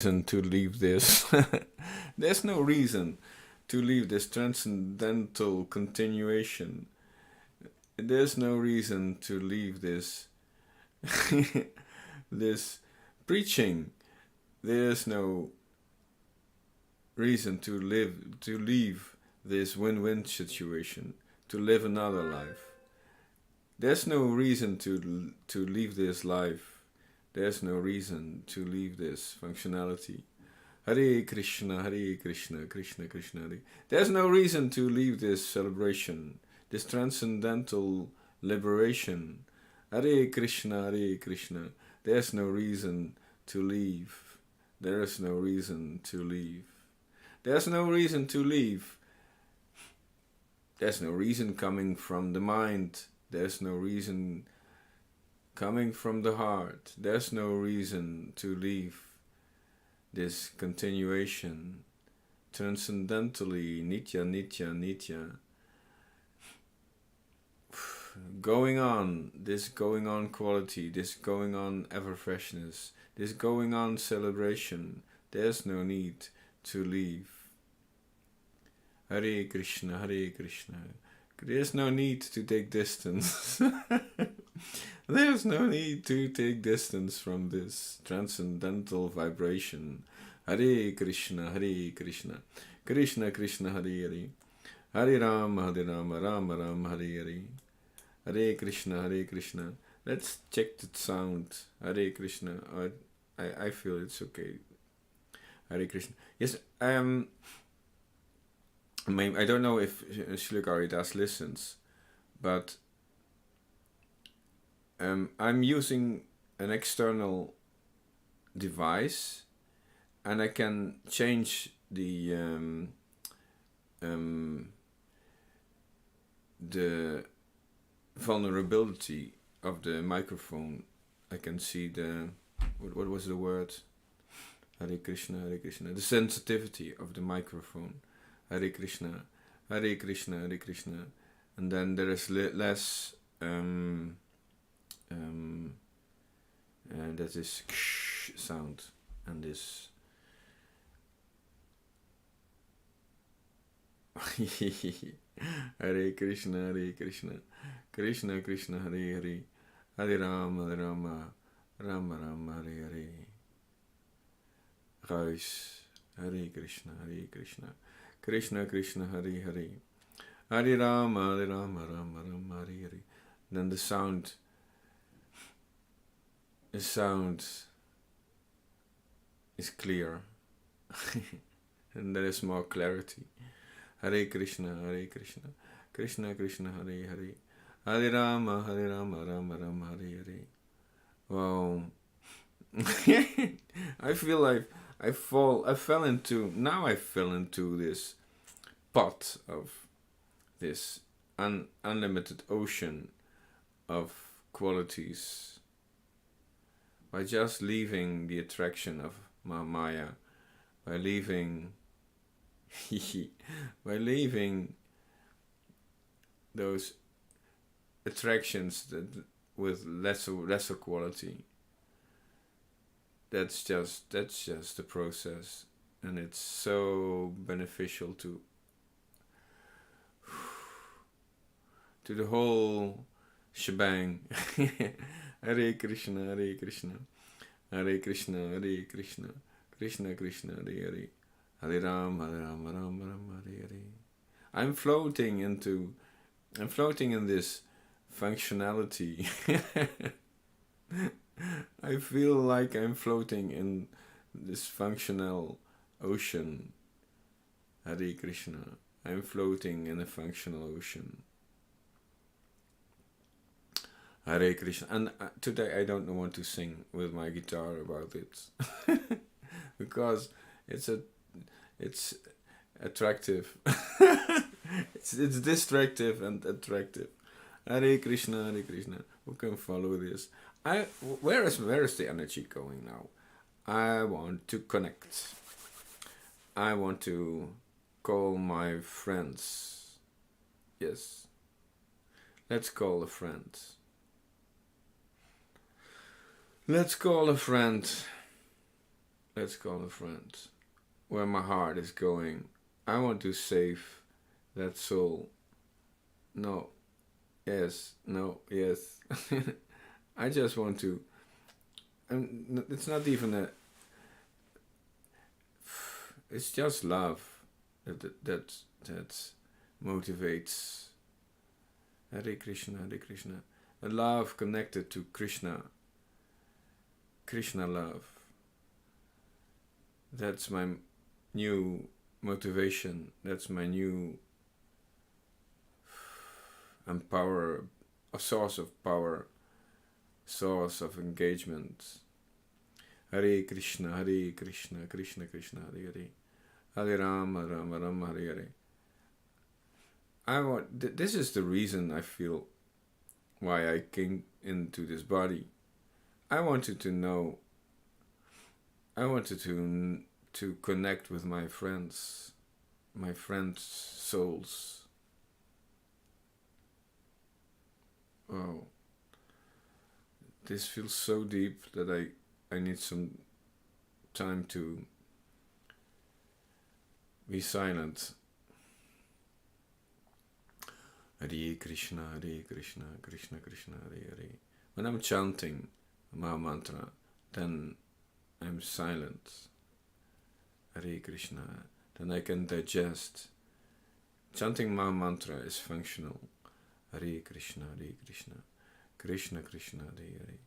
reason to leave this. There's no reason to leave this transcendental continuation. There's no reason to leave this this preaching. There's no reason to leave this win-win situation, to live another life. There's no reason to leave this life. There's no reason to leave this functionality. Hare Krishna, Krishna Krishna Hare. There's no reason to leave this celebration, this transcendental liberation. Hare Krishna, Krishna. There's no reason to leave. There's no reason to leave. There's no reason to leave. There's no reason coming from the mind. There's no reason coming from the heart. There's no reason to leave this continuation transcendentally nitya, nitya, nitya. Going on, this going on quality, this going on ever freshness, this going on celebration. There's no need to leave. Hare Krishna, Hare Krishna. There's no need to take distance. There's no need to take distance from this transcendental vibration. Hare Krishna, Hare Krishna. Krishna Krishna, Hare Hare. Hare Rama, Rama Rama, Hare Hare. Hare Krishna, Hare Krishna. Let's check the sound. Hare Krishna. I feel it's okay. Hare Krishna. Yes, I don't know if Shlukaridas listens, but I'm using an external device, and I can change the vulnerability of the microphone. I can see the what was the word? Hare Krishna, Hare Krishna. The sensitivity of the microphone. Hare Krishna, Hare Krishna, Hare Krishna, and then there is less. That is sound, and this. Hare Krishna, Hare Krishna, Krishna Krishna, Hare Hare, Hare Rama, Rama Rama, Hare Hare. Ruis, Hare Krishna, Hare Krishna. Krishna Krishna, Hare Hare, Hare Rama, Rama Rama, Hare Hare. Then the sound is clear, and there is more clarity. Hare Krishna, Hare Krishna, Krishna Krishna, Hare Hare, Hare Rama, Rama Rama, Hare Hare. Wow. I feel like I fell into this pot of this unlimited ocean of qualities by just leaving the attraction of Maya, by leaving those attractions that with lesser quality. That's just the process, and it's so beneficial to the whole shebang. Hare Krishna, Hare Krishna, Hare Krishna, Hare Krishna, Krishna Krishna, Hare Hare, Hare Rama, Rama Rama, Hare Hare. I'm floating in this functionality. I feel like I'm floating in this functional ocean. Hare Krishna. I'm floating in a functional ocean. Hare Krishna. And today I don't want to sing with my guitar about it. Because it's attractive. it's distractive and attractive. Hare Krishna, Hare Krishna. Who can follow this? Where is the energy going now? I want to connect. I want to call my friends. Yes. Let's call a friend. Let's call a friend. let's call a friend, where my heart is going. I want to save that soul. No, yes, no, yes. I just want to. And it's not even a. It's just love that motivates. Hare Krishna, Hare Krishna. A love connected to Krishna. Krishna love. That's my new motivation. That's my new empower, a source of power, source of engagement. Hare Krishna, Hare Krishna, Krishna Krishna, Hare Hare, Hare Rama, Rama Rama, Hare Hare. This is the reason I feel why I came into this body. I wanted to know. I wanted to connect with my friends' souls. Oh, this feels so deep that I need some time to be silent. Hare Krishna, Hare Krishna, Krishna Krishna, Hare Hare. When I'm chanting Maha Mantra, then I'm silent. Hare Krishna. Then I can digest. Chanting Maha Mantra is functional. Hare Krishna, Hare Krishna, Krishna Krishna, Hare Hare.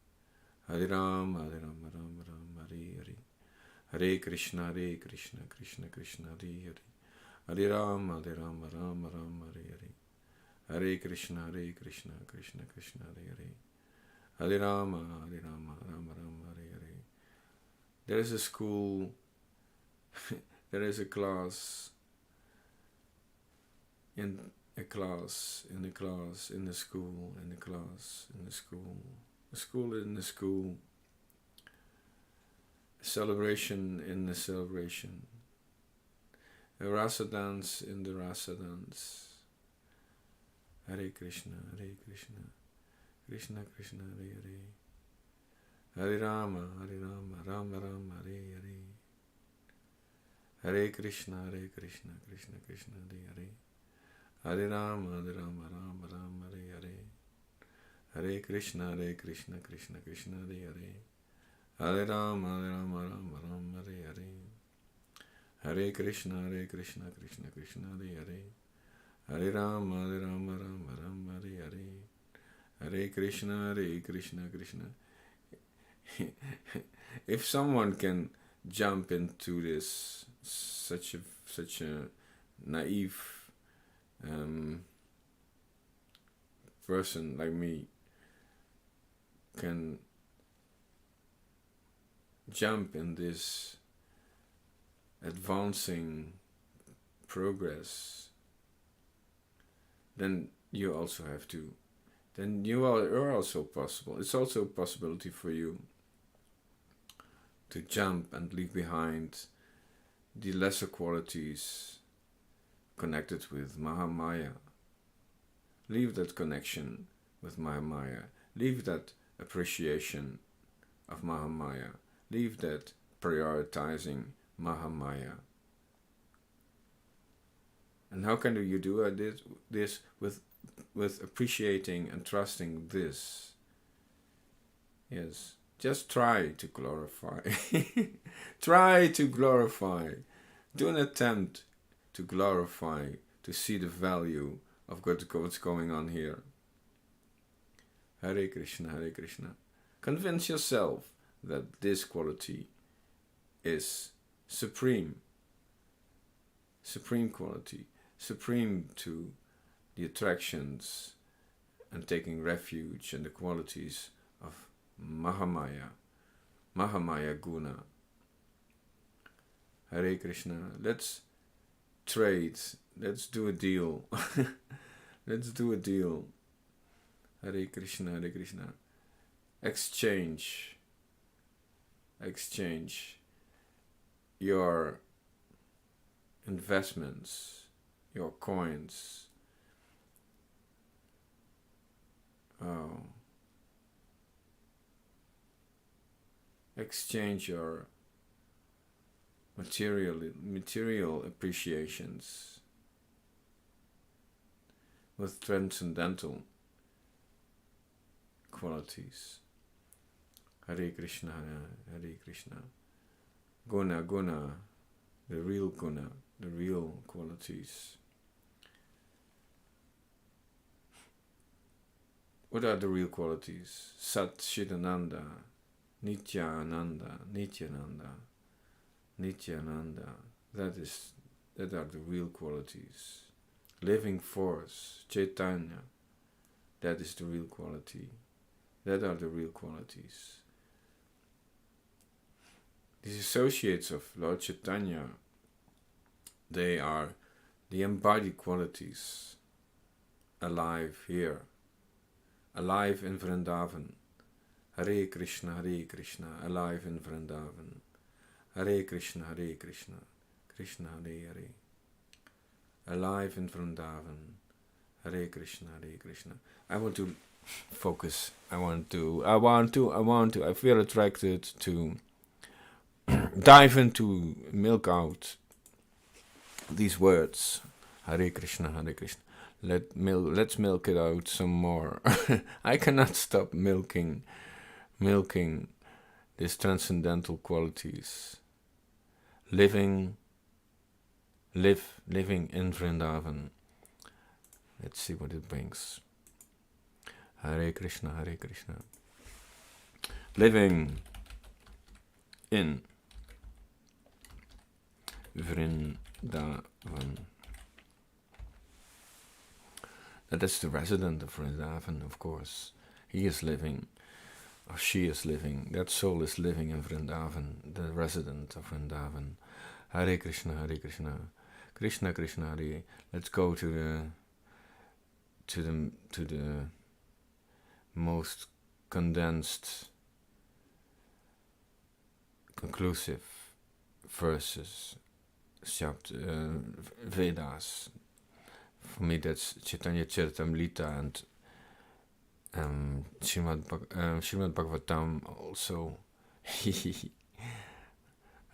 Hare Rama, Hare Rama, Rama Rama, Hare Hare. Hare Krishna, Krishna Krishna, Hare Hare. Hare Rama, Rama Rama, Hare Hare. Hare Krishna, Krishna Krishna, Hare Hare. Hare Rama, Rama Rama, Hare Hare. There is a school, there is a class, in a class, in a class, in the school, in the class, in the school, a school in the school, a celebration in the celebration, a rasa dance in the rasa dance. Hare Krishna, Krishna Krishna, Hare Hare. Hare Rama, Rama Rama, Hare Hare. Hare Krishna, Krishna Krishna, Hare Hare. Hare Rama, Rama Rama, Hare Hare. Hare Krishna, Krishna Krishna, Hare Hare. Hare Rama, Rama Rama, Hare Hare. Hare Krishna, Krishna Krishna, Hare Hare. Hare Rama, Rama Rama, Hare Hare. Hare Krishna, Krishna. If someone can jump into this, such a naive person like me can jump in this advancing progress, then you also have to. Then you are also possible. It's also a possibility for you to jump and leave behind the lesser qualities connected with Mahamaya. Leave that connection with Mahamaya. Leave that appreciation of Mahamaya. Leave that prioritizing Mahamaya. And how can you do this with appreciating and trusting this? Yes, just try to glorify. Try to glorify. Do an attempt to glorify, to see the value of what's going on here. Hare Krishna, Hare Krishna. Convince yourself that this quality is supreme. Supreme quality. Supreme to the attractions and taking refuge in the qualities of Mahamaya. Mahamaya Guna. Hare Krishna. Let's trade. Let's do a deal. Let's do a deal. Hare Krishna, Hare Krishna. Exchange your investments, your coins. Oh. Exchange your material appreciations with transcendental qualities. Hare Krishna, Hare Krishna. Guna, the real guna, the real qualities. What are the real qualities? Sat Chidananda, Nityananda, Nityananda. That are the real qualities. Living force, Chaitanya. That is the real quality. That are the real qualities. These associates of Lord Chaitanya, they are the embodied qualities, alive here, alive in Vrindavan. Hare Krishna, alive in Vrindavan. Hare Krishna, Krishna Hare Hare. Alive in Vrindavan. Hare Krishna, I want to focus. I feel attracted to dive into, milk out these words. Hare Krishna, let's milk it out some more. I cannot stop milking these transcendental qualities. Living in Vrindavan. Let's see what it brings. Hare Krishna. Living in Vrindavan. That is the resident of Vrindavan, of course. He is living, or she is living, that soul is living in Vrindavan, the resident of Vrindavan. Hare Krishna, Krishna Krishna Hare. Let's go to the most condensed, conclusive verses, Vedas. For me, that's Chaitanya Charitamrita and Srimad Bhagavatam also.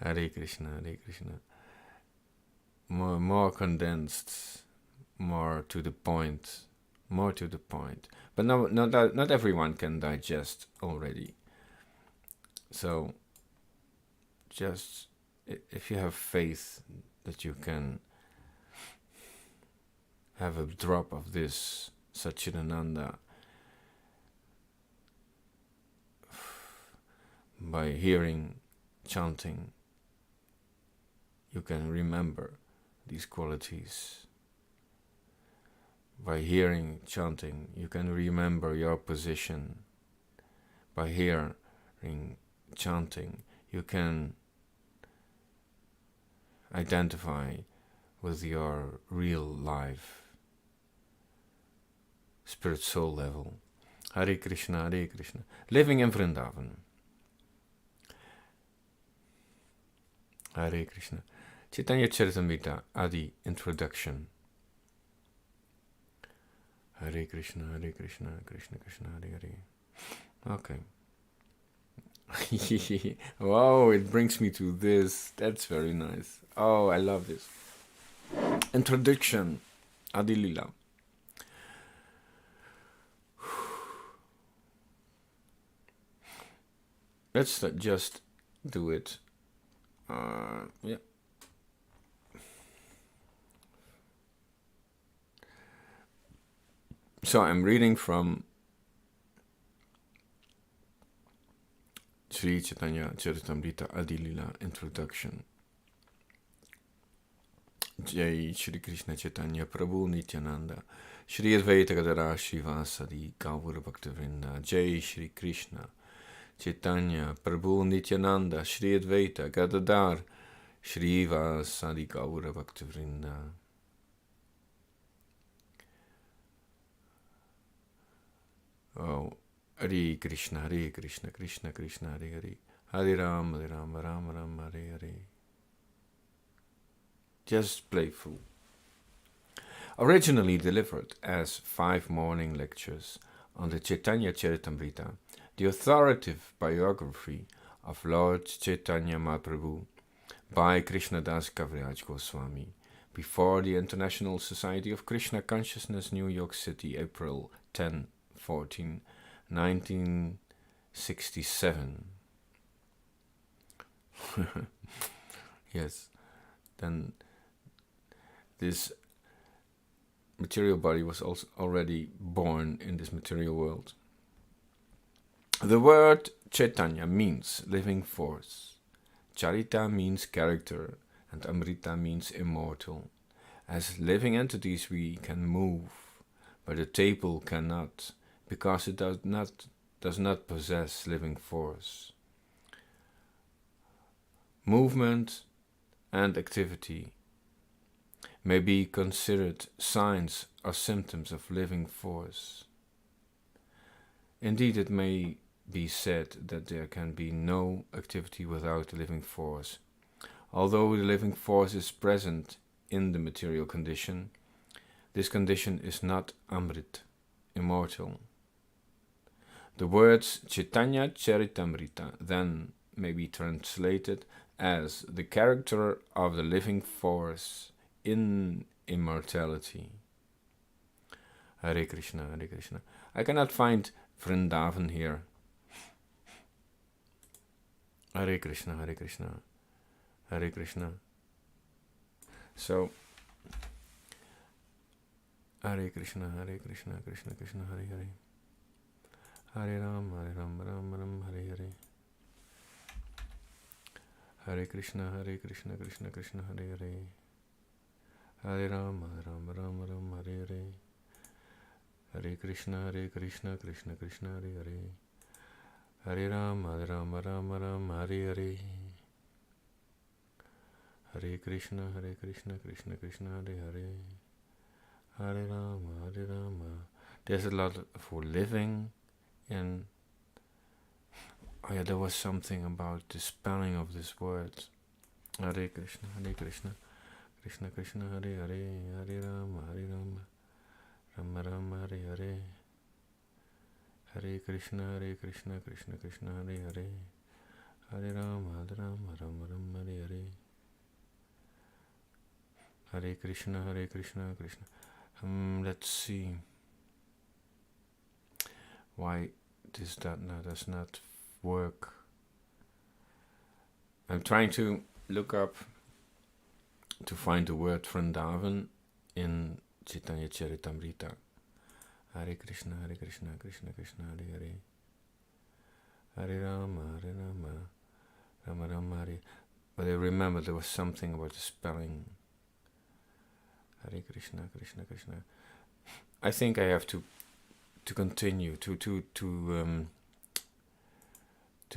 Hare Krishna. More condensed, more to the point. But not everyone can digest already. So, just if you have faith that you can have a drop of this Satchidananda by hearing, chanting, you can remember these qualities. By hearing, chanting, you can remember your position. By hearing, chanting, you can identify with your real life, spirit soul level. Hare Krishna. Living in Vrindavan. Hare Krishna. Chaitanya Charitamrita, Adi, Introduction. Hare Krishna, Krishna Krishna, Hare Hare. Okay. Wow, it brings me to this. That's very nice. Oh, I love this. Introduction, Adi Lila. Let's just do it. Yeah. So I'm reading from Sri Chaitanya Charitamrita Adi Lila Introduction. Jai Shri Krishna Chaitanya Prabhu Nityananda Shri Advaita Gadara Srivasadi Gaura Bhaktavrinda. Jai Shri Krishna Chaitanya Prabhu Nityananda Shri Advaita Gadadar Srivasadi Gaura Bhaktavrinda. Oh, Hare Krishna, Krishna Krishna, Hare Hare, Hare Ram, Ram Ram, Hare Hare. Just playful. Originally delivered as 5 morning lectures on the Chaitanya Charitamrita, the authoritative biography of Lord Chaitanya Mahaprabhu, by Krishnadas Kaviraj Goswami, before the International Society of Krishna Consciousness, New York City, April 10, 14, 1967. Yes, then this material body was also already born in this material world. The word Chaitanya means living force. Charita means character, and Amrita means immortal. As living entities we can move, but a table cannot, because it does not possess living force. Movement and activity may be considered signs or symptoms of living force. Indeed, it may be said that there can be no activity without the living force. Although the living force is present in the material condition, this condition is not Amrit, immortal. The words Chaitanya Charitamrita then may be translated as the character of the living force in immortality. Hare Krishna, Hare Krishna. I cannot find Vrindavan here. Hare Krishna, Hare Krishna, Hare Krishna. So, Hare Krishna, Hare Krishna, Krishna Krishna, Hare Hare. Hare Ram, Ram Ram, Hare Hare. Hare Krishna, Krishna Krishna, Hare Hare. Hare Ram, Ram, Hare Hare. Hare Krishna, Krishna Krishna, Hare Hare. Hare Ram, Ram, Hare Hare. Hare Krishna, Krishna Krishna, Hare Hare. Hare Rama. There's a lot for living, and oh yeah, there was something about the spelling of this word. Hare Krishna, Krishna Krishna, Hare Hare. Hare Rama, Rama Rama, Hare Hare. Hare Krishna, Krishna Krishna, Hare Hare. Hare Rama, Rama Hare Hare. Hare Krishna, Krishna. Let's see why this does not work. I'm trying to look up to find the word Vrindavan in Chaitanya Charitamrita. Hare Krishna, Krishna Krishna, Hare Hare. Hare Rama, Rama Rama, Hare. But I remember there was something about the spelling. Hare Krishna, Krishna Krishna. I think I have to continue to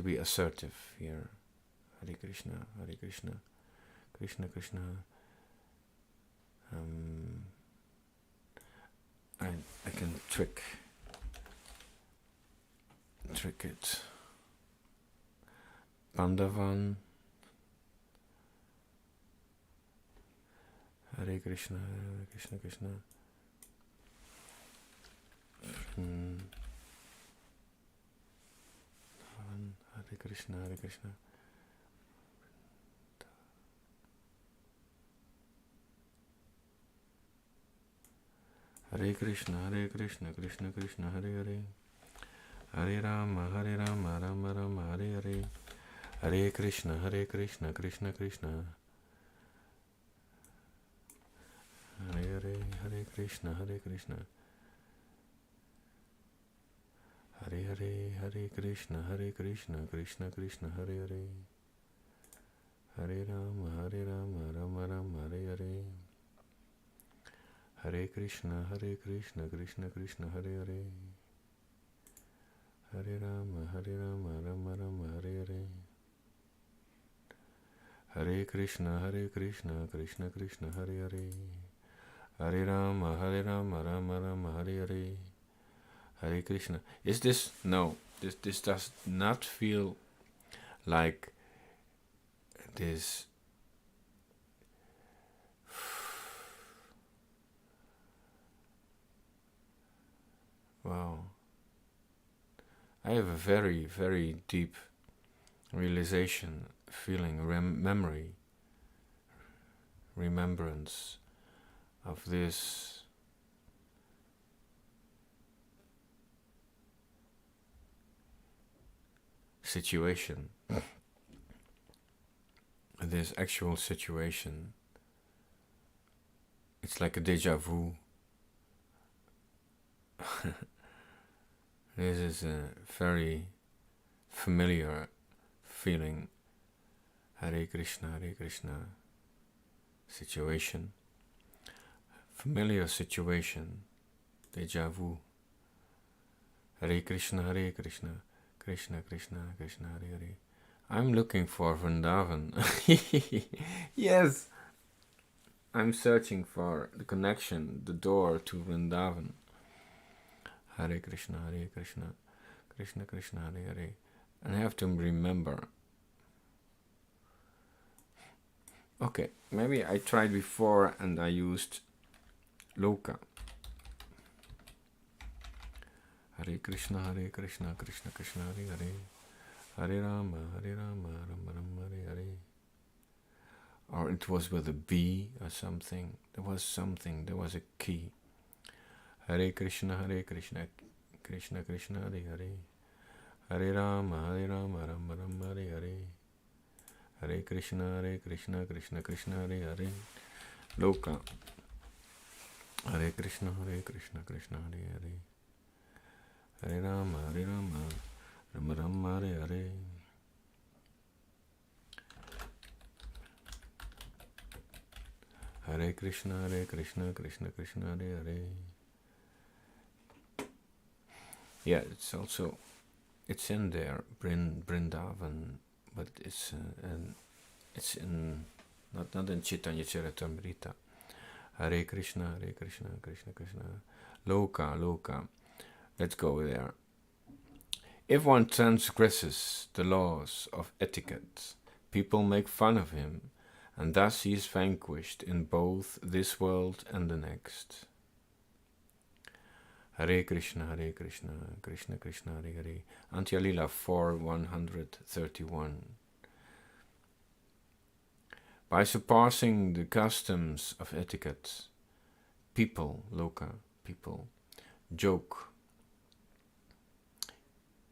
be assertive here. Hare Krishna, Krishna Krishna. I can trick it. Pandavan. Hare Krishna, Krishna. Hare Krishna, Krishna. Hare Krishna, Krishna Krishna, Hare Hare. Hare Rama, Rama Rama, Hare Hare. Hare Krishna, Krishna Krishna. Hare Hare, Hare Krishna, Krishna. Hare Hare, Hare Krishna, Krishna Krishna, Hare Hare. Hare Rama, Rama Rama, Hare Hare. Hare Krishna, Krishna Krishna, Hare Hare. Hare Rama, Rama Rama, Hare Hare. Hare Krishna, Krishna Krishna, Hare Hare. Hare Rama, Rama Rama, Hare Hare. Hare Krishna. Is this? No. This does not feel like this. Wow. I have a very, very deep realization, feeling, memory remembrance of this situation, this actual situation. It's like a deja vu. This is a very familiar feeling. Hare Krishna situation. Familiar situation. Deja vu. Hare Krishna Krishna Krishna Krishna Hare Hare. I'm looking for Vrindavan. Yes, I'm searching for the connection, the door to Vrindavan. Hare Krishna Krishna Krishna Hare Hare. And I have to remember. Okay, maybe I tried before and I used Loka. Hare Krishna Krishna Krishna Hare Hare. Hare Rama Rama Rama Hare Hare. Or it was with a B or something. There was a key. Hare Krishna Krishna Krishna Hare Hare. Hare Rama Rama Rama Hare Hare. Hare Krishna Krishna Krishna Hare Hare. Loka. Hare Krishna Krishna Hare Hare. Hare Rama Rama Rama Hare Hare. Hare Krishna Krishna Krishna Hare Hare. Yeah, it's in there, Brindavan, but it's in not in Chaitanya Charitamrita. Hare Krishna Krishna Krishna. Loka. Let's go there. If one transgresses the laws of etiquette, people make fun of him, and thus he is vanquished in both this world and the next. Hare Krishna Krishna Krishna Hare Hare. Antya Lila 4:131. By surpassing the customs of etiquette, people, Loka, people, joke.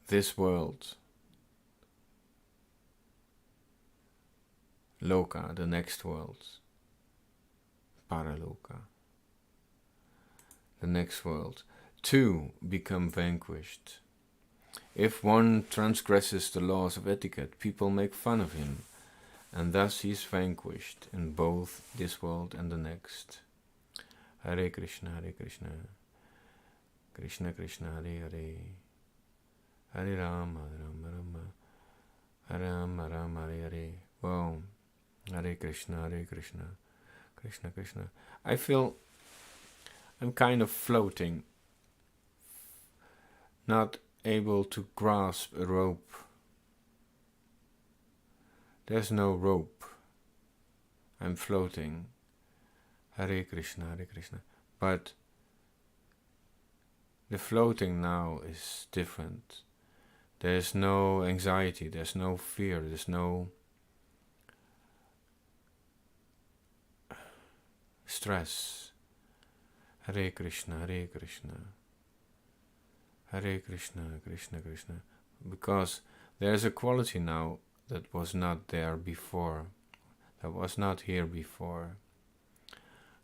This world, Loka, the next world, Paraloka, the next world, too become vanquished. If one transgresses the laws of etiquette, people make fun of him, and thus he is vanquished in both this world and the next. Hare Krishna Krishna Krishna Hare Hare. Hare Rama Rama Rama Rama Hare Hare. Wow. Hare Krishna Krishna. I feel I'm kind of floating, not able to grasp a rope. There's no rope. I'm floating. Hare Krishna. But the floating now is different. There's no anxiety, there's no fear, there's no stress. Hare Krishna Hare Krishna Krishna. Because there's a quality now that was not there before, that was not here before.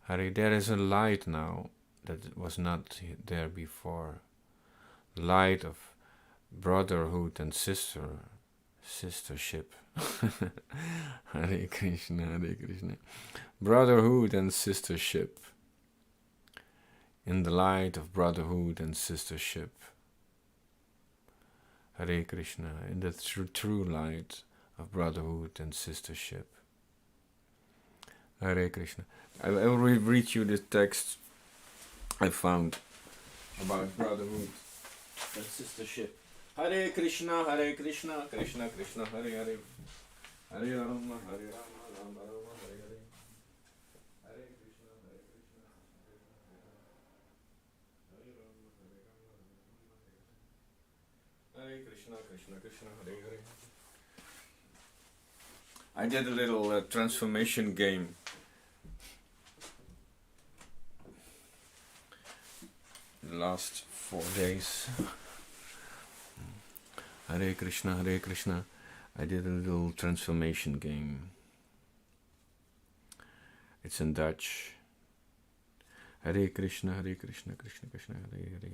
Hare, there is a light now that was not there before. Light of brotherhood and sistership. Hare Krishna. Brotherhood and sistership. In the light of brotherhood and sistership. Hare Krishna, in the true light of brotherhood and sistership. Hare Krishna. I will read you the text I found about brotherhood and sistership. Hare Krishna Krishna Krishna Hare Hare. Hare Rama Rama Rama Hare Hare. Hare Krishna Hare Krishna Krishna Hare Hare. I did a little transformation game the last 4 days. Hare Krishna, Hare Krishna. I did a little transformation game. It's in Dutch. Hare Krishna, Hare Krishna, Krishna Krishna, Hare Hare.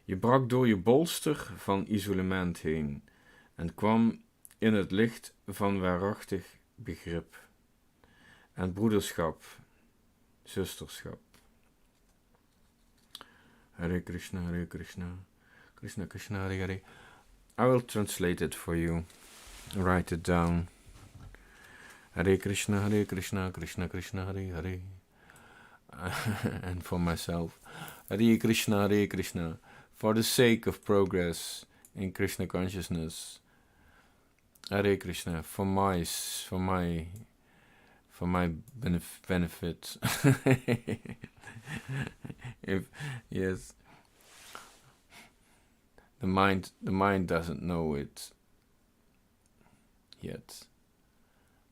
Je brak door je bolster van isolement heen en kwam in het licht van waarachtig begrip en broederschap, zusterschap. Hare Krishna, Hare Krishna, Krishna Krishna, Hare Hare. I will translate it for you. Write it down. Hare Krishna, Krishna Krishna, Hare Hare. And for myself, Hare Krishna, for the sake of progress in Krishna consciousness. Hare Krishna, for my benefit. Yes, the mind doesn't know it yet,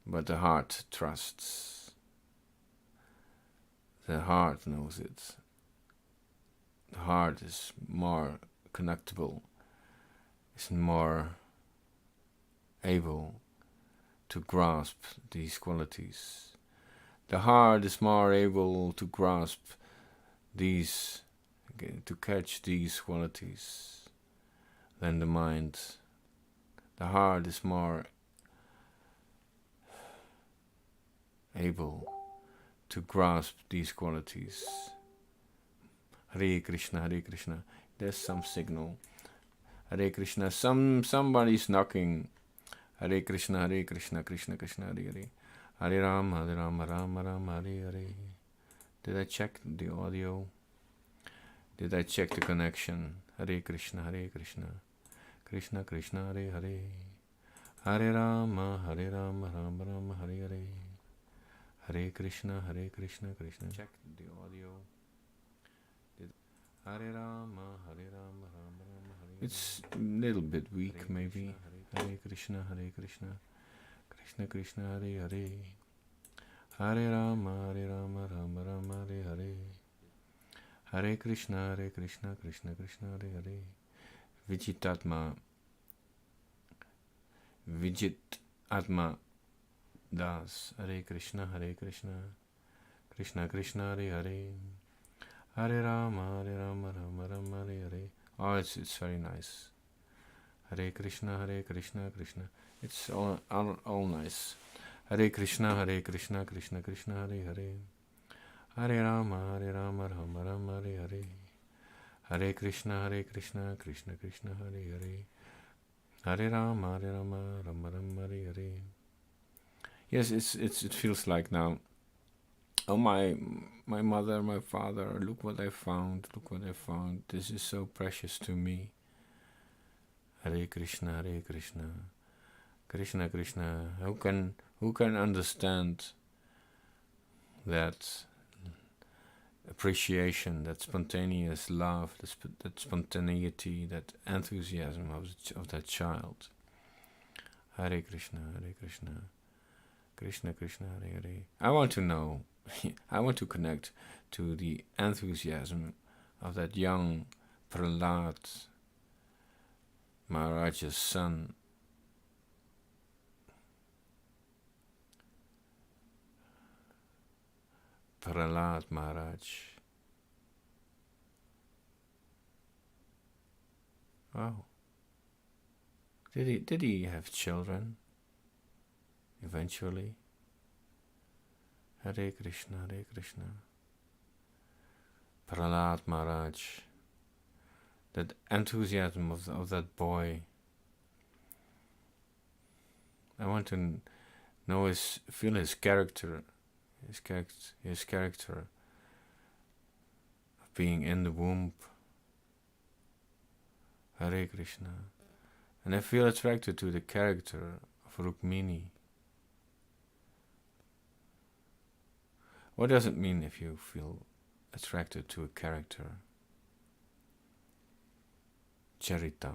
but the heart trusts. The heart knows it. The heart is more connectable, is more able to grasp these qualities. The heart is more able to grasp these, to catch these qualities than the mind. The heart is more able to grasp these qualities. Hare Krishna, Hare Krishna. There's some signal. Hare Krishna. Somebody's knocking. Hare Krishna, Krishna Krishna, Hare Hare. Hare Rama, Rama Rama, Hare Hare. Did I check the audio? Did I check the connection? Hare Krishna, Krishna Krishna, Hare Hare. Hare Rama, Rama Rama, Hare Hare. Hare Krishna, Krishna. Check the audio. Hare Rama, Rama Rama, Hare. It's a little bit weak, maybe. Hare Krishna, Krishna Krishna, Hare Hare. Hare Rama, Rama Rama, Hare Hare. Hare Krishna, Krishna Krishna, Hare Hare. Vijit Atma Das. Hare Krishna, Krishna Krishna, Hare Hare. Hare Rama, Rama Rama, Hare Hare. Oh, it's very nice. Hare Krishna, Krishna. It's all nice. Hare Krishna, Krishna Krishna, Hare Hare. Hare Rama, Rama Rama, Hare Hare. Hare Krishna, Krishna Krishna, Hare Hare. Hare Rama, Rama Rama, Hare Hare. Yes, it feels like now. Oh, my mother, my father, look what I found. This is so precious to me. Hare Krishna, Krishna Krishna. Who can understand that appreciation, that spontaneous love, that spontaneity, that enthusiasm of that child? Hare Krishna, Krishna Krishna, Hare Hare. I want to know. I want to connect to the enthusiasm of that young Prahlad, Maharaja's son. Prahlad Maharaj. Wow. Did he have children? Eventually? Hare Krishna, Prahlad Maharaj. That enthusiasm of that boy. I want to know feel his character, his character of being in the womb. Hare Krishna. And I feel attracted to the character of Rukmini. What does it mean if you feel attracted to a character? Charita.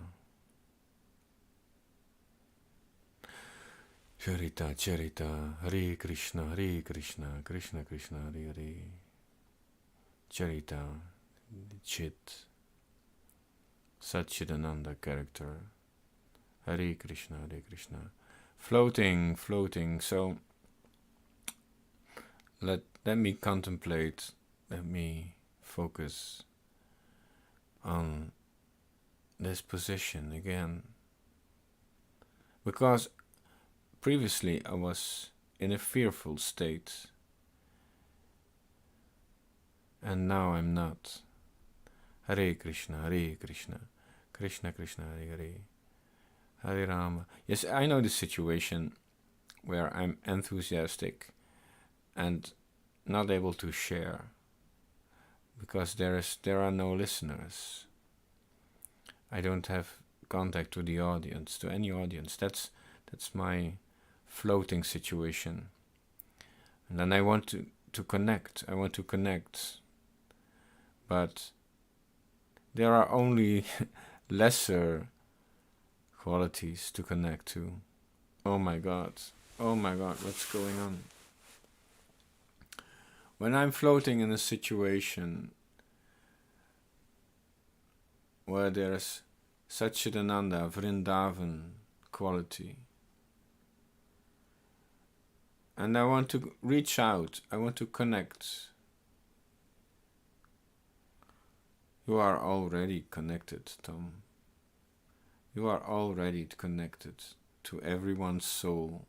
Charita, Charita, Hare Krishna, Hare Krishna, Krishna Krishna, Hare Hare. Charita, Chit, Satchidananda character. Hare Krishna, Hare Krishna. Floating, floating. So let me contemplate, let me focus on this position again. Because previously I was in a fearful state, and now I'm not. Hare Krishna, Hare Krishna, Krishna Krishna, Hare Hare, Hare Rama. Yes, I know the situation where I'm enthusiastic and not able to share because there are no listeners. I don't have contact to the audience, to any audience. That's my floating situation. And then I want to connect. I want to connect. But there are only lesser qualities to connect to. Oh my God, what's going on? When I'm floating in a situation where there's Satchidananda, Vrindavan quality, and I want to reach out, I want to connect. You are already connected, Tom. You are already connected to everyone's soul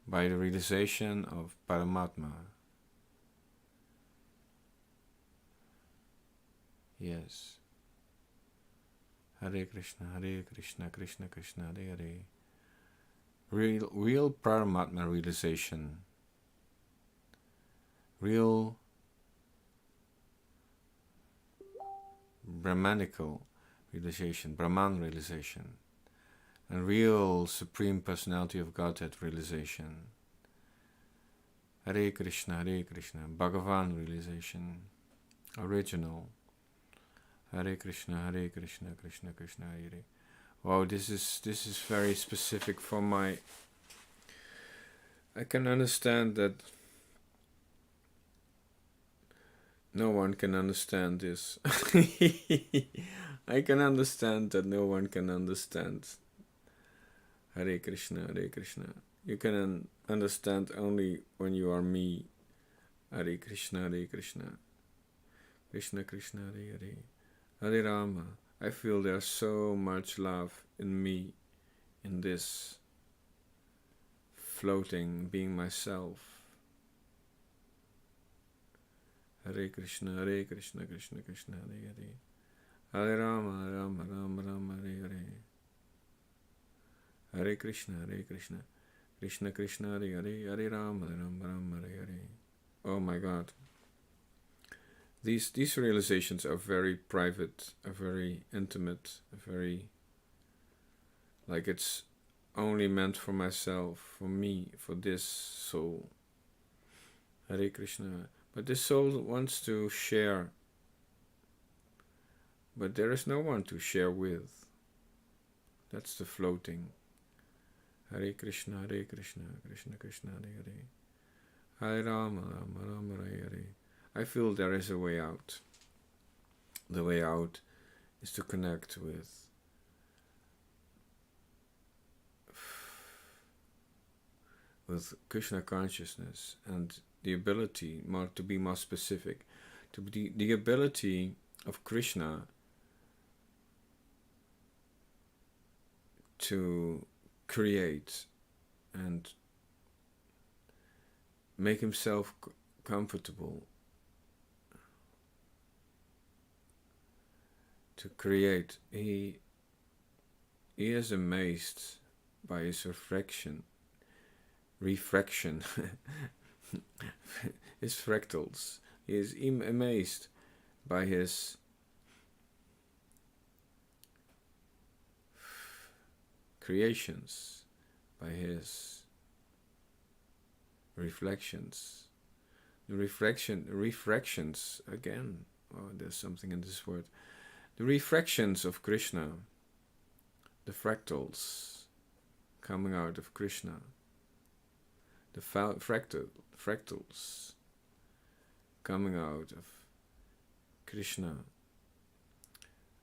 by the realization of Paramatma. Yes. Hare Krishna, Krishna Krishna, Hare Hare. Real Paramatma realization. Real Brahmanical realization, Brahman realization, and real Supreme Personality of Godhead realization. Hare Krishna, Bhagavan realization, original. Hare Krishna, Krishna Krishna, Hare Hare. Wow, this is very specific for my. I can understand that no one can understand this. I can understand that no one can understand. Hare Krishna, Krishna. You can understand only when you are me. Hare Krishna, Krishna. Krishna Krishna, Hare Hare. Hare Rama. I feel there's so much love in me, in this floating, being myself. Hare Krishna, Krishna Krishna, Hare Hare. Hare Rama, Rama Rama, Hare Hare. Hare Krishna, Krishna Krishna, Hare Hare. Hare Rama, Rama Hare Hare. Oh my God. These realizations are very private, are very intimate, are very, like it's only meant for myself, for me, for this soul. Hare Krishna. But this soul wants to share, but there is no one to share with. That's the floating. Hare Krishna, Krishna Krishna, Hare Hare. Hare Rama, Rama Hare Hare. I feel there is a way out. The way out is to connect with Krishna consciousness and the ability, to be more specific, to be the ability of Krishna to create and make himself comfortable, to create. He is amazed by his refraction, his fractals. He is amazed by his creations, by his reflections. The refractions again. Oh, there's something in this word. The refractions of Krishna the fractals coming out of Krishna, the fractals coming out of Krishna.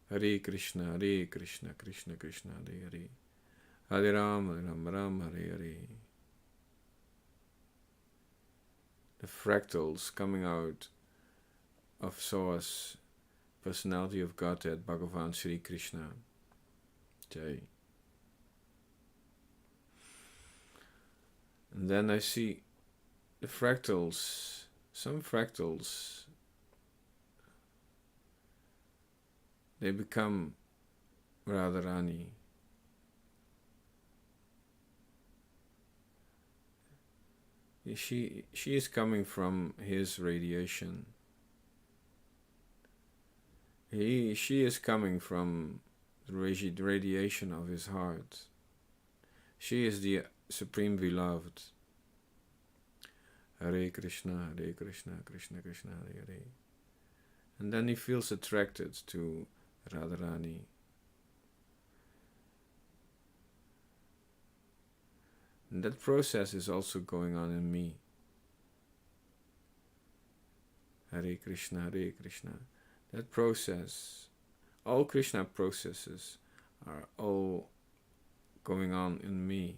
Hare Krishna, Krishna Krishna, Hare Hare, Hare Ram, Ram, Hare Hare. The fractals coming out of Source, personality of Godhead, Bhagavan Sri Krishna. Jai. And then I see the fractals, some fractals, they become Radharani. She is coming from his radiation. She is coming from the radiation of his heart. She is the Supreme Beloved. Hare Krishna, Krishna Krishna, Hare Hare. And then he feels attracted to Radharani. And that process is also going on in me. Hare Krishna, Krishna. That process, all Krishna processes are all going on in me.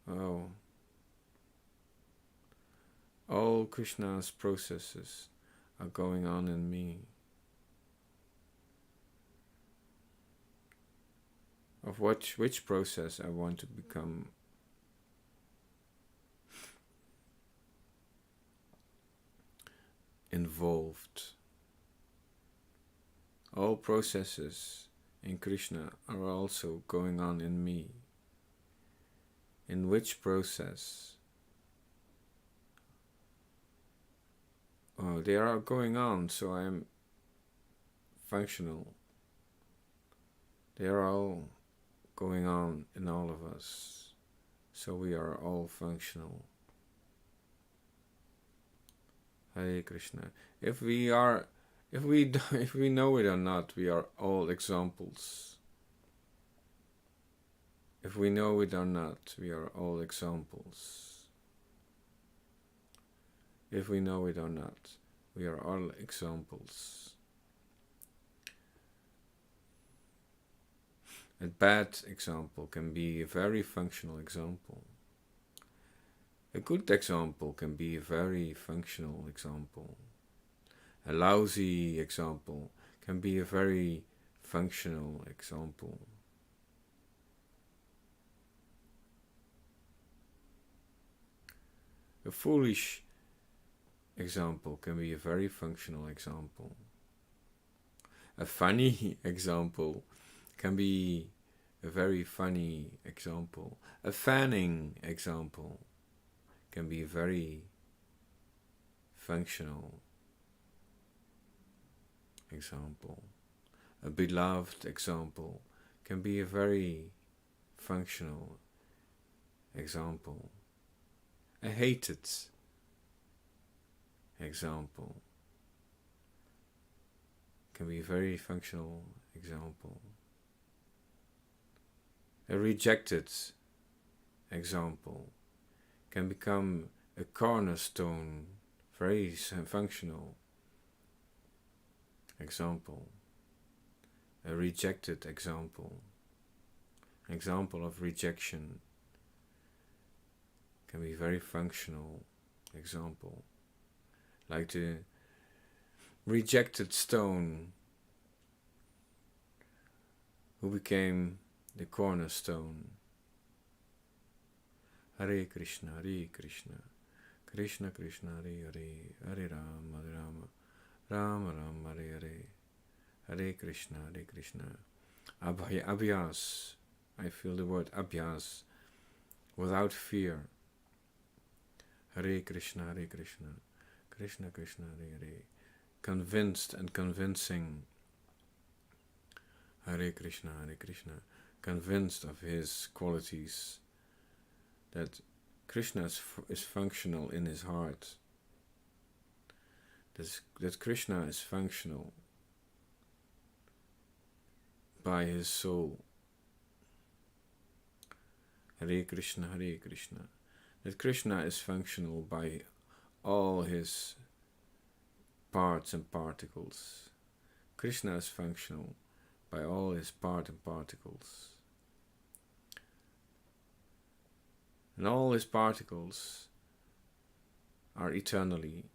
Oh. All Krishna's processes are going on in me. Of which process I want to become involved. All processes in Krishna are also going on in me. In which process? Oh, they are going on, so I am functional. They are all going on in all of us, so we are all functional. Hare Krishna. If we know it or not, we are all examples. If we know it or not, we are all examples. If we know it or not, we are all examples. A bad example can be a very functional example. A good example can be a very functional example. A lousy example can be a very functional example. A foolish example can be a very functional example. A funny example can be a very funny example. A fanning example can be a very functional example. A beloved example can be a very functional example. A hated example can be a very functional example. A rejected example can become a cornerstone, very functional example. A rejected example of rejection can be a very functional example. Like the rejected stone who became the cornerstone. Hare Krishna, Krishna Krishna, Hare Hare, Hare Rama, Rama Rama, Hare Hare, Hare Krishna, Abhyas. I feel the word abhyas, without fear. Hare Krishna, Krishna Krishna, Hare Hare, convinced and convincing. Hare Krishna, convinced of his qualities, that Krishna is functional in his heart, that Krishna is functional by his soul. Hare Krishna, Hare Krishna. That Krishna is functional by all his parts and particles. Krishna is functional by all his parts and particles. And all his particles are eternally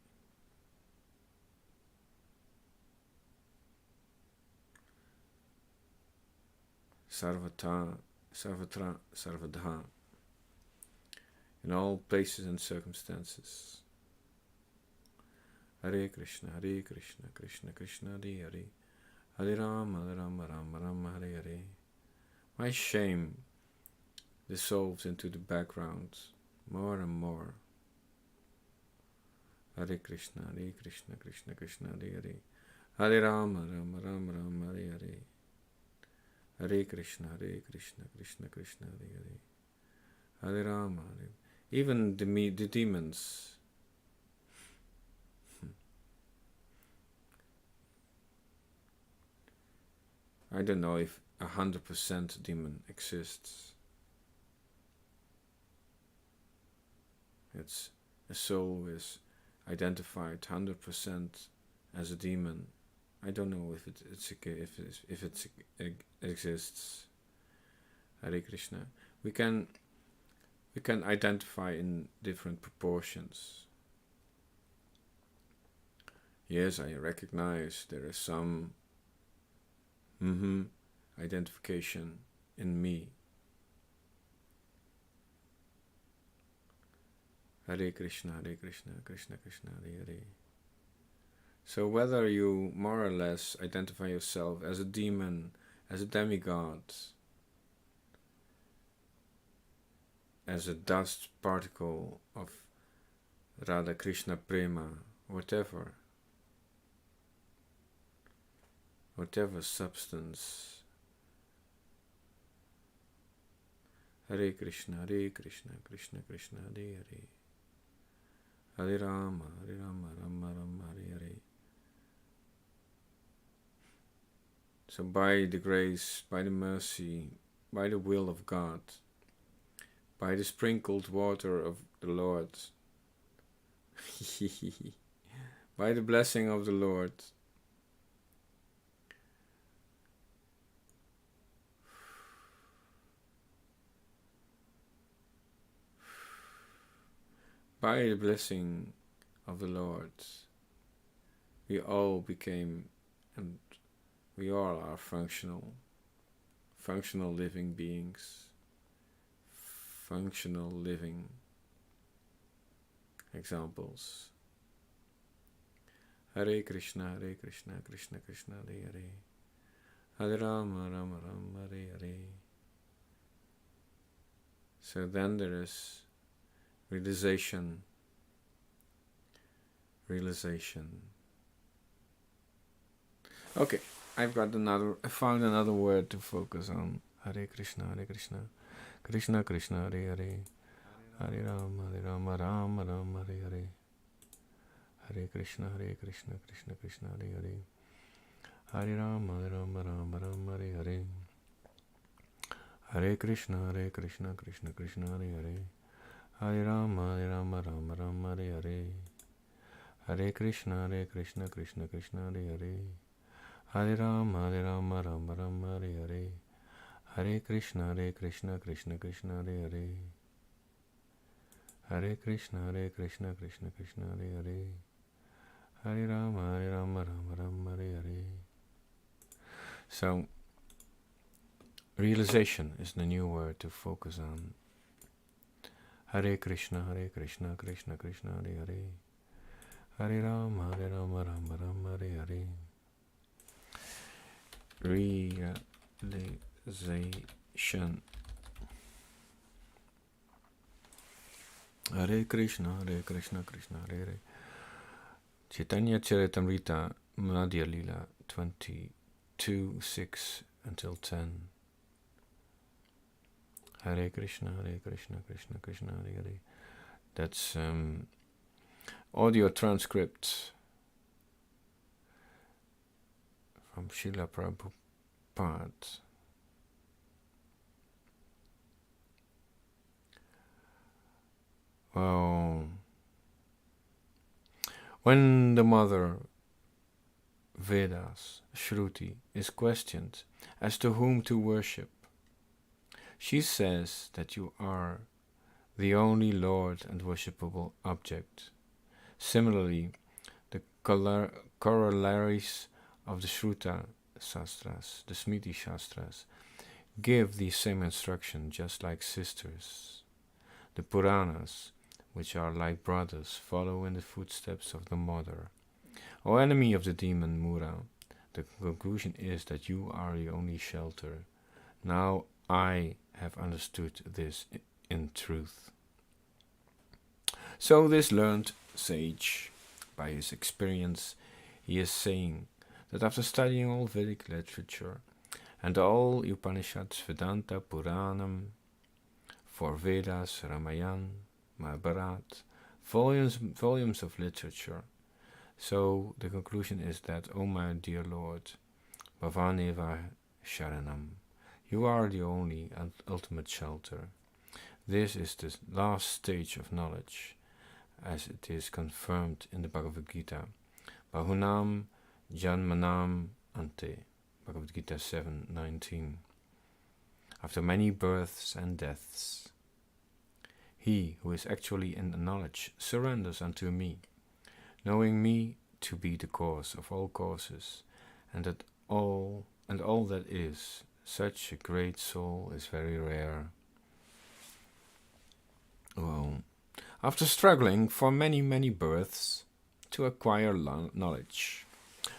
sarvata, sarvatra, sarvadha, in all places and circumstances. Hare Krishna, Hare Krishna, Krishna Krishna, Hare Hare, Hare Rama, Hare Rama, Rama Rama, Hare Hare. My shame dissolves into the background more and more. Hare Krishna, Hare Krishna, Krishna Krishna, Hare Hare, Hare Rama, Rama Rama, Rama Hare Hare. Hare Krishna, Hare Krishna, Krishna Krishna, Hare Hare, Hare Rama, Hare. Even the demons. I don't know if 100% demon exists. It's a soul is identified 100% as a demon. I don't know if it exists. Hare Krishna. We can identify in different proportions. Yes, I recognize there is some identification in me. Hare Krishna, Hare Krishna, Krishna Krishna, Hare Hare. So whether you more or less identify yourself as a demon, as a demigod, as a dust particle of Radha Krishna Prema, whatever substance. Hare Krishna, Hare Krishna, Krishna Krishna, Hare Hare, Hare Rama, Hare Rama, Rama Rama, Hare Hare. So by the grace, by the mercy, by the will of God, by the sprinkled water of the Lord, by the blessing of the Lord, by the blessing of the Lord, we all became, and we all are functional living beings, functional living examples. Hare Krishna, Hare Krishna, Krishna Krishna, Hare Hare, Hare Rama, Rama Rama, Hare Hare. So then there is realization. Okay, I found another word to focus on. Hare Krishna, Hare Krishna, Krishna Krishna, Hare Hare, Hare Rama, Rama Rama, Hare Hare, Hare Krishna, Krishna Krishna, Hare Hare, Hare Rama, Rama Rama, Hare Hare, Hare Krishna, Krishna Krishna, Hare Hare, Hare Rama, Rama Rama, Hare Hare, Hare Krishna, Krishna Krishna, Hare Hare, Hare Rama, Rama Rama, Hare Hare, Hare Krishna, Krishna Krishna, Hare Hare, Hare Krishna, Krishna Krishna, Hare Hare, Hare Rama, Rama, Hare Hare. So, realization is the new word to focus on. Hare Krishna, Krishna Krishna, Hare Hare, Hare Rama, Rama, Hare Hare. Realization. Hare Krishna, Krishna Hare Hare. Chaitanya Charitamrita, Madhya Lila 22:6 until 10. Hare Krishna, Krishna Krishna, Hare Hare. That's audio transcript from Srila Prabhupada. Well, when the mother Vedas, Shruti, is questioned as to whom to worship, she says that you are the only Lord and worshipable object. Similarly, the corollaries of the Shruta Shastras, the Smriti Shastras, give the same instruction just like sisters. The Puranas, which are like brothers, follow in the footsteps of the mother. O enemy of the demon Mura, the conclusion is that you are the only shelter. Now I have understood this in truth. So this learned sage, by his experience, he is saying that after studying all Vedic literature and all Upanishads, Vedanta, Puranam, for Vedas, Ramayana, Mahabharata, volumes of literature, so the conclusion is that, O my dear Lord, Bhavaneva Sharanam, you are the only and ultimate shelter. This is the last stage of knowledge, as it is confirmed in the Bhagavad Gita. Bahunam Janmanam Ante, Bhagavad Gita 7:19. After many births and deaths, he who is actually in the knowledge surrenders unto me, knowing me to be the cause of all causes, and that all that is. Such a great soul is very rare. Well, after struggling for many births to acquire knowledge,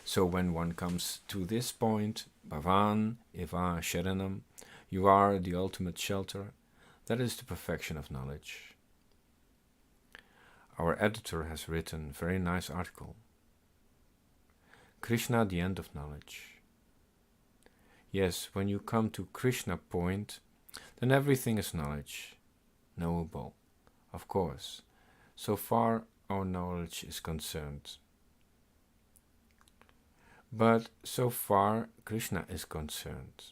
so when one comes to this point, Bhavan Eva Sharanam, you are the ultimate shelter, that is the perfection of knowledge. Our editor has written a very nice article. Krishna, the end of knowledge. Yes, when you come to Krishna point, then everything is knowledge, knowable, of course, so far our knowledge is concerned. But so far Krishna is concerned,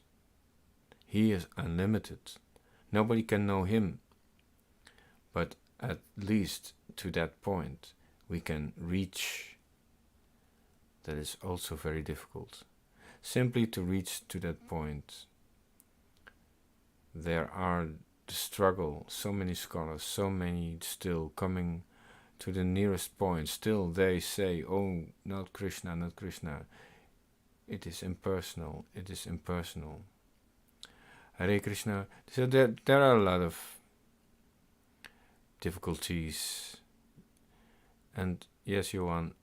he is unlimited, nobody can know him, but at least to that point we can reach. That is also very difficult. Simply to reach to that point, there are the struggle, so many scholars, so many still coming to the nearest point, still they say, oh, not Krishna, not Krishna, it is impersonal, it is impersonal. Hare Krishna. So there are a lot of difficulties, and yes, Johan,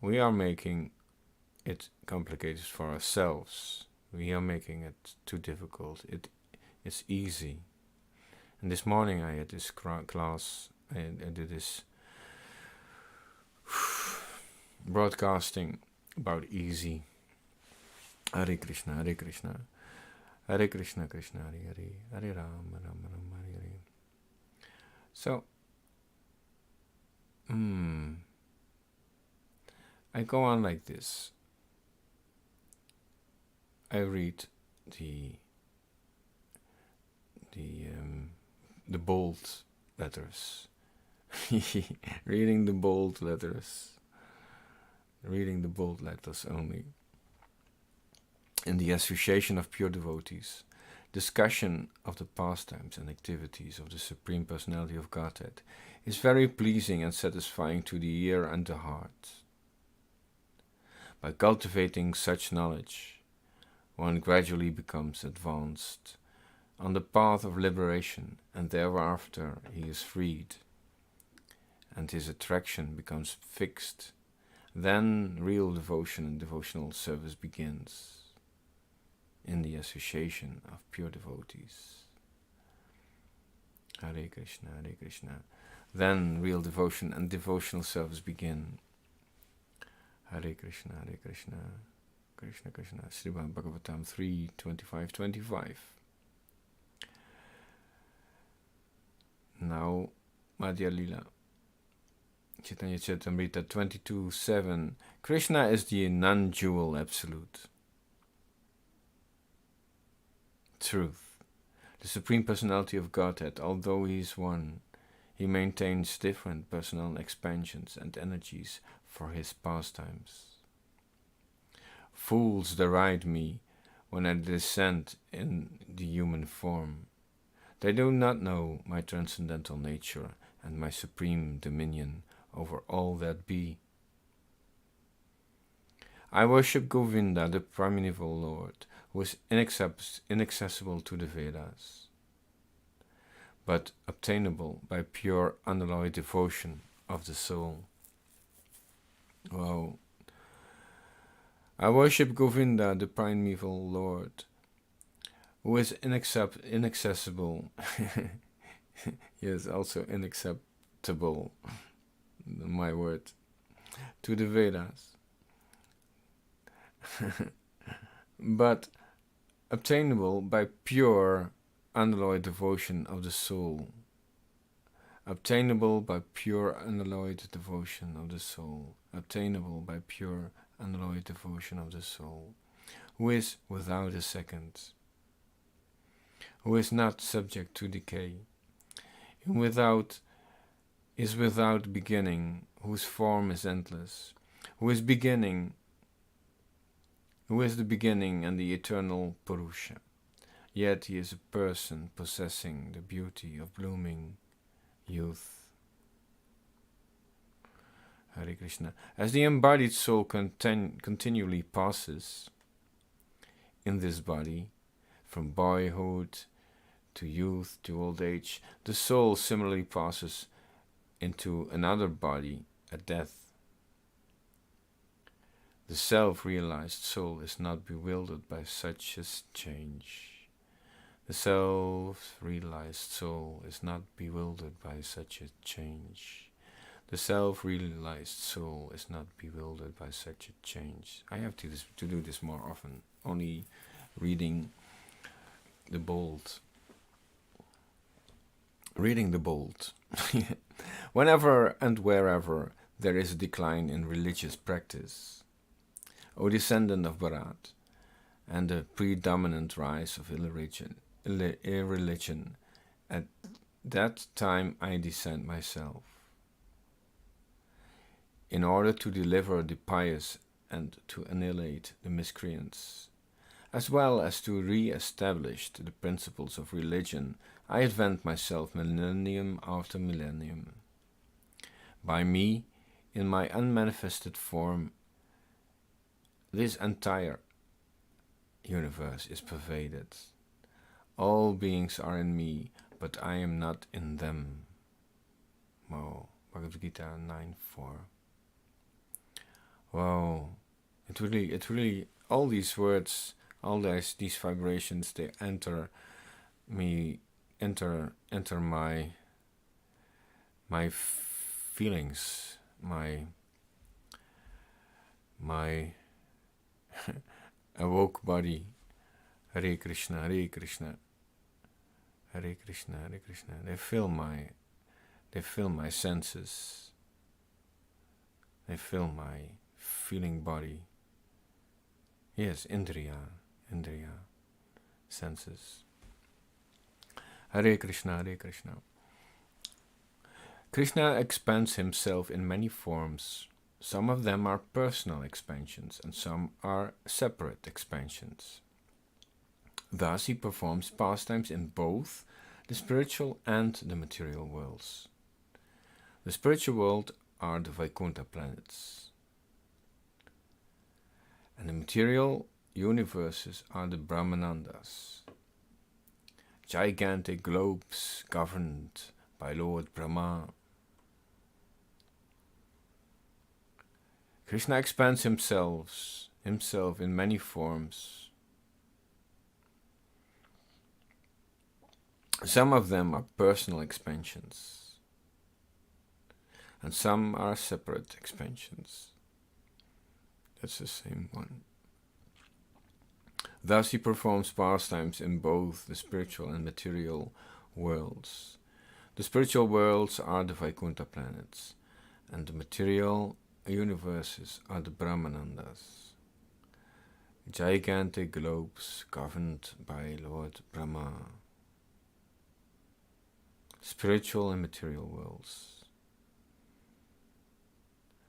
we are making it complicated for ourselves. We are making it too difficult. It's easy. And this morning I had this class, I did this broadcasting about easy. Hare Krishna, Hare Krishna, Hare Krishna, Krishna Hare Hare, Hare Rama, Rama Rama Hare Hare. So, I go on like this. I read the bold letters. Reading the bold letters only. In the Association of Pure Devotees, discussion of the pastimes and activities of the Supreme Personality of Godhead is very pleasing and satisfying to the ear and the heart. By cultivating such knowledge, one gradually becomes advanced on the path of liberation, and thereafter he is freed, and his attraction becomes fixed. Then real devotion and devotional service begins in the Association of Pure Devotees. Hare Krishna, Hare Krishna. Then real devotion and devotional service begin. Hare Krishna, Hare Krishna, Krishna Krishna. Srimad Bhagavatam 3:25-25. Now, Madhya Lila. Chaitanya Charitamrita 22:7. Krishna is the non-dual absolute truth, the Supreme Personality of Godhead. Although he is one, He maintains different personal expansions and energies for his pastimes. Fools deride me when I descend in the human form. They do not know my transcendental nature and my supreme dominion over all that be. I worship Govinda, the primeval Lord, who is inaccessible to the Vedas, but obtainable by pure unalloyed devotion of the soul. Wow. I worship Govinda, the primeval Lord, who is inaccessible, yes, also unacceptable, my word, to the Vedas, but obtainable by pure, unalloyed devotion of the soul. Obtainable by pure, unalloyed devotion of the soul. Obtainable by pure, unalloyed devotion of the soul, who is without a second, who is not subject to decay, is without beginning, whose form is endless, who is the beginning and the eternal Purusha. Yet he is a person possessing the beauty of blooming youth. Hare Krishna. As the embodied soul continually passes in this body, from boyhood to youth to old age, the soul similarly passes into another body at death. The self-realized soul is not bewildered by such a change. The self-realized soul is not bewildered by such a change. The self-realized soul is not bewildered by such a change. I have to do this more often, only reading the bold. Reading the bold. Whenever and wherever there is a decline in religious practice, O descendant of Bharat, and the predominant rise of irreligion, at that time I descend myself, in order to deliver the pious and to annihilate the miscreants, as well as to re-establish the principles of religion. I advent myself millennium after millennium. By me, in my unmanifested form, this entire universe is pervaded. All beings are in me, but I am not in them. Wow, Bhagavad Gita 9:4. Wow, it really, all these words, all these vibrations, they enter me, enter my feelings, my awoke body. Hare Krishna, Hare Krishna, Hare Krishna, Hare Krishna. They fill my senses. They fill my feeling body. Yes, Indriya, senses. Hare Krishna, Hare Krishna. Krishna expands himself in many forms. Some of them are personal expansions, and some are separate expansions. Thus he performs pastimes in both the spiritual and the material worlds. The spiritual world are the Vaikuntha planets, and the material universes are the Brahmanandas, gigantic globes governed by Lord Brahma. Krishna expands himself in many forms. Some of them are personal expansions, and some are separate expansions. That's the same one. Thus he performs pastimes in both the spiritual and material worlds. The spiritual worlds are the Vaikuntha planets, and the material universes are the Brahmanandas, gigantic globes governed by Lord Brahma. spiritual and material worlds.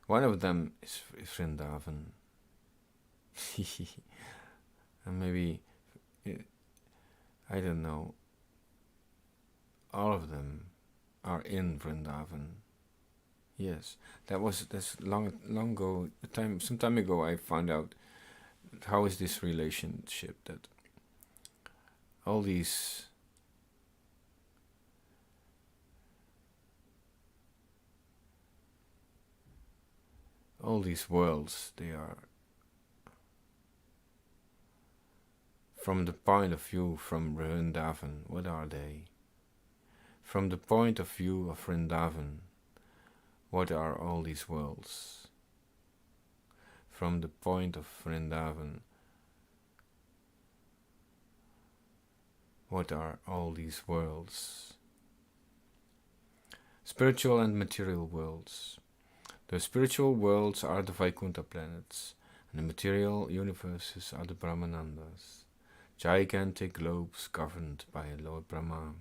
One of them is Vrindavan. And maybe, I don't know, all of them are in Vrindavan. Yes, that's long ago. Some time ago, I found out how is this relationship that all these worlds, they are from the point of view from Vrindavan. What are they? From the point of view of Vrindavan, what are all these worlds? From the point of Vrindavan, what are all these worlds? Spiritual and material worlds. The spiritual worlds are the Vaikuntha planets, and the material universes are the Brahmanandas, gigantic globes governed by Lord Brahma.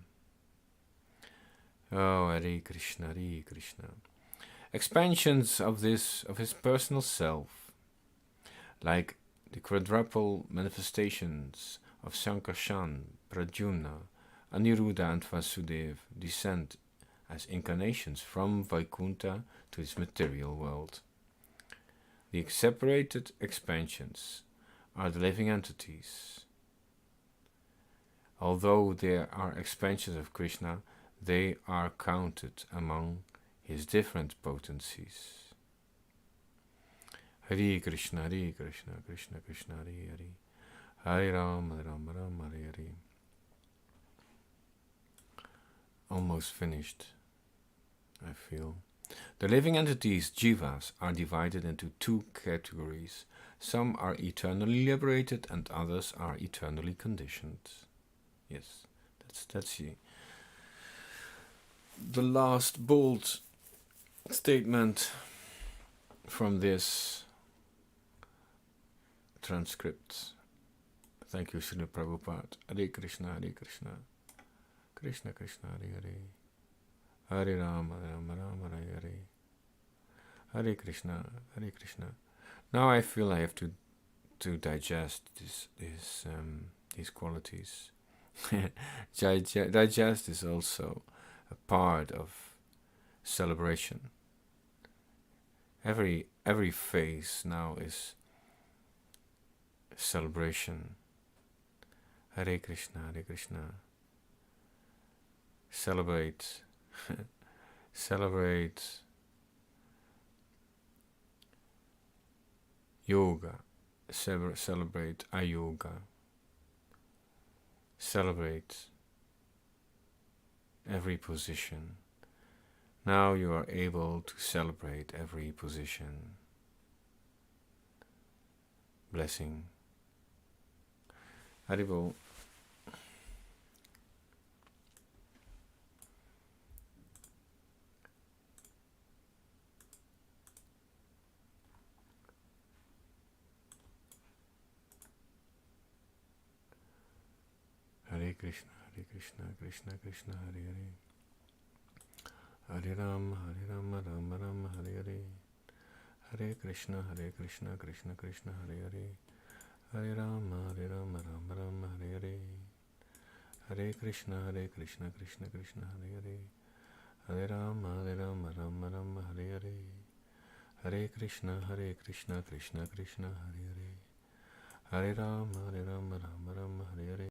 Oh, Hare Krishna, Hare Krishna. Expansions of his personal self, like the quadruple manifestations of Sankarshan, Pradyumna, Aniruddha and Vasudeva, descend as incarnations from Vaikuntha to this material world. The separated expansions are the living entities. Although there are expansions of Krishna, they are counted among his different potencies. Hare Krishna, Hare Krishna, Krishna Krishna, Hare Hare, Hare Rama, Rama Rama, Hare Hare. Almost finished, I feel. The living entities, jivas, are divided into two categories. Some are eternally liberated and others are eternally conditioned. Yes, that's the last bold statement from this transcript. Thank you, Srila Prabhupada. Hare Krishna, Hare Krishna, Krishna Krishna, Hare Hare, Hare Rama, Rama Rama, Hare Hare, Hare Krishna, Hare Krishna. Now I feel I have to digest these qualities. Digest is also a part of celebration. Every phase now is celebration. Hare Krishna, Hare Krishna. Celebrate, celebrate yoga, celebrate ayoga, celebrate every position. Now you are able to celebrate every position. Blessing. Haribol. Hare Krishna, Hare Krishna, Krishna Krishna, Hare Hare, Hare Rama, Rama Rama, Hare Hare, Hare Krishna, Krishna Krishna, Hare Hare, Hare Rama, Rama Rama, Hare Hare, Hare Krishna, Krishna Krishna, Hare Hare, Hare Rama, Rama Rama, Hare Hare, Hare Krishna, Krishna Krishna, Hare Hare, Hare Rama, Rama Rama, Hare Hare.